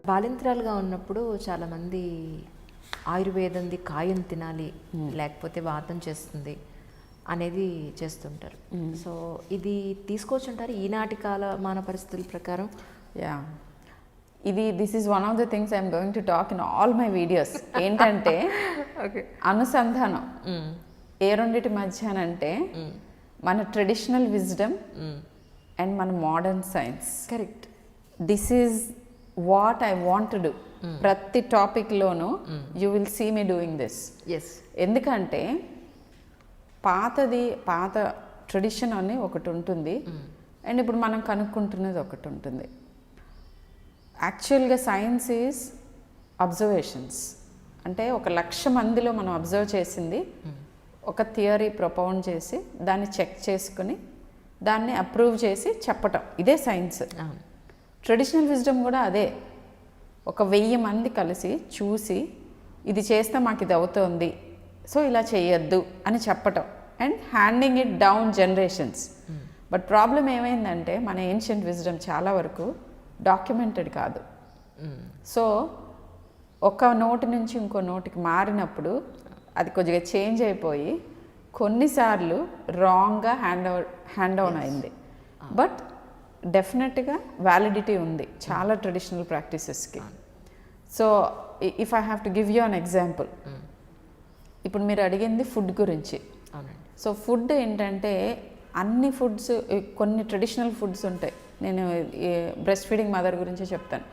బాలింత్రాలుగా ఉన్నప్పుడు చాలామంది ఆయుర్వేదంది కాయం తినాలి లేకపోతే వాతం చేస్తుంది అనేది చేస్తుంటారు. సో ఇది తీసుకోవచ్చుంటారు ఈనాటి కాలమాన పరిస్థితుల ప్రకారం? Yeah, this is one of the things I'm going to talk in all my videos. ఏంటంటే అనుసంధానం ఏ రెండిటి మధ్య అంటే మన ట్రెడిషనల్ విజ్డమ్ అండ్ మన modern science. Correct. This is what I want to do. ప్రతి టాపిక్లోనూ you will see me doing this. ఎందుకంటే పాత ట్రెడిషన్ అని ఒకటి ఉంటుంది అండ్ ఇప్పుడు మనం కనుక్కుంటున్నది ఒకటి ఉంటుంది. యాక్చువల్గా సైన్స్ ఈజ్ అబ్జర్వేషన్స్. అంటే 1,00,000 మందిలో మనం అబ్జర్వ్ చేసింది ఒక థియరీ ప్రొపౌండ్ చేసి దాన్ని చెక్ చేసుకుని దాన్ని అప్రూవ్ చేసి చెప్పటం, ఇదే సైన్స్. ట్రెడిషనల్ విజ్డమ్ కూడా అదే. 1,000 మంది కలిసి చూసి ఇది చేస్తే మాకు ఇది అవుతోంది, సో ఇలా చేయొద్దు అని చెప్పటం and handing it down generations. But problem ఏమైందంటే మన ఏన్షియంట్ విజ్డమ్ చాలా వరకు డాక్యుమెంటెడ్ కాదు. సో ఒక నోటి నుంచి ఇంకో నోటికి మారినప్పుడు అది కొద్దిగా చేంజ్ అయిపోయి కొన్నిసార్లు రాంగ్గా హ్యాండ్ డౌన్ అయింది. బట్ డెఫినెట్గా వ్యాలిడిటీ ఉంది చాలా ట్రెడిషనల్ ప్రాక్టీసెస్కి. So if I have to give you an example, ఇప్పుడు మీరు అడిగింది ఫుడ్ గురించి. సో ఫుడ్ ఏంటంటే అన్ని ఫుడ్స్, కొన్ని ట్రెడిషనల్ ఫుడ్స్ ఉంటాయి. నేను బ్రెస్ట్ ఫీడింగ్ మదర్ గురించి చెప్తాను.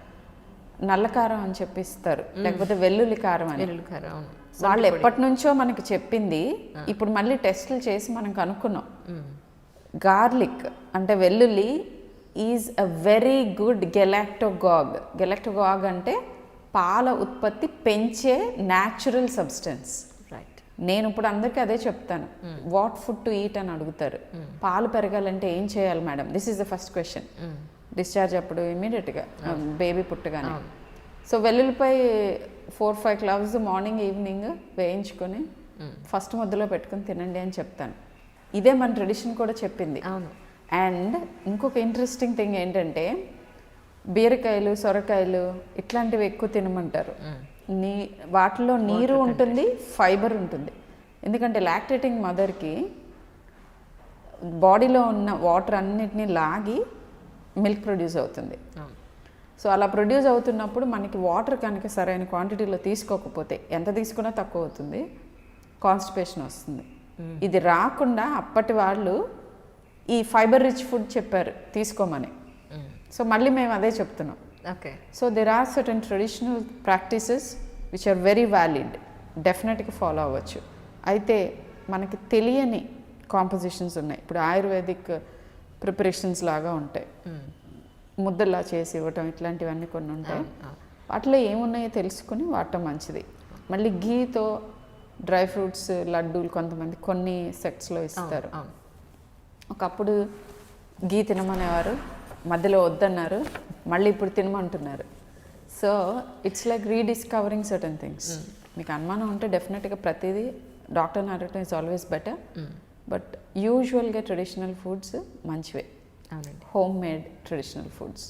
నల్లకారం అని చెప్పిస్తారు, లేకపోతే వెల్లుల్లి కారం అని. వాళ్ళు ఎప్పటి నుంచో మనకి చెప్పింది ఇప్పుడు మళ్ళీ టెస్టులు చేసి మనం కనుక్కున్నాం. గార్లిక్ అంటే వెల్లుల్లి ఈజ్ అ వెరీ గుడ్ గెలాక్టోగాగ్. గెలాక్టోగాగ్ అంటే పాల ఉత్పత్తి పెంచే న్యాచురల్ సబ్స్టెన్స్. నేను ఇప్పుడు అందరికీ అదే చెప్తాను, వాట్ ఫుడ్ టు ఈట్ అని అడుగుతారు. పాలు పెరగాలంటే ఏం చేయాలి madam? This is the first question. Discharge అప్పుడు ఇమీడియట్గా బేబీ పుట్టగానే. సో వెల్లుల్లిపై 4-5 క్లవ్స్ మార్నింగ్ ఈవినింగ్ వేయించుకొని ఫస్ట్ ముద్దలో పెట్టుకుని తినండి అని చెప్తాను. ఇదే మన ట్రెడిషన్ కూడా చెప్పింది. అండ్ ఇంకొక ఇంట్రెస్టింగ్ థింగ్ ఏంటంటే బీరకాయలు, సొరకాయలు ఇట్లాంటివి ఎక్కువ తినమంటారు. వాటిలో నీరు ఉంటుంది, ఫైబర్ ఉంటుంది. ఎందుకంటే లాక్టేటింగ్ మదర్కి బాడీలో ఉన్న వాటర్ అన్నిటినీ లాగి మిల్క్ ప్రొడ్యూస్ అవుతుంది. సో అలా ప్రొడ్యూస్ అవుతున్నప్పుడు మనకి వాటర్ కనుక సరైన క్వాంటిటీలో తీసుకోకపోతే ఎంత తీసుకున్నా తక్కువ అవుతుంది, కాన్స్టిపేషన్ వస్తుంది. ఇది రాకుండా అప్పటి వాళ్ళు ఈ ఫైబర్ రిచ్ ఫుడ్ చెప్పారు తీసుకోమని. సో మళ్ళీ మేము అదే చెప్తున్నాం. So there are certain traditional practices which are very valid, డెఫినెట్గా ఫాలో అవ్వచ్చు. అయితే మనకి తెలియని కాంపోజిషన్స్ ఉన్నాయి. ఇప్పుడు ఆయుర్వేదిక్ ప్రిపరేషన్స్ లాగా ఉంటాయి, ముద్దలా చేసి ఇవ్వటం, ఇట్లాంటివన్నీ కొన్ని ఉంటాయి. వాటిలో ఏమున్నాయో తెలుసుకుని వాడటం మంచిది. మళ్ళీ ఘీతో డ్రై ఫ్రూట్స్, లడ్డూలు కొంతమంది కొన్ని సెట్స్లో ఇస్తారు. ఒకప్పుడు ఘీ తినమనేవారు, మధ్యలో వద్దన్నారు, మళ్ళీ ఇప్పుడు తినమంటున్నారు. So it's like rediscovering certain things. మీకు అనుమానం ఉంటే డెఫినెట్గా ప్రతిదీ డాక్టర్ని అడగటం ఇస్ ఆల్వేస్ బెటర్. బట్ యూజువల్గా ట్రెడిషనల్ ఫుడ్స్ మంచివే, హోమ్ మేడ్ ట్రెడిషనల్ ఫుడ్స్.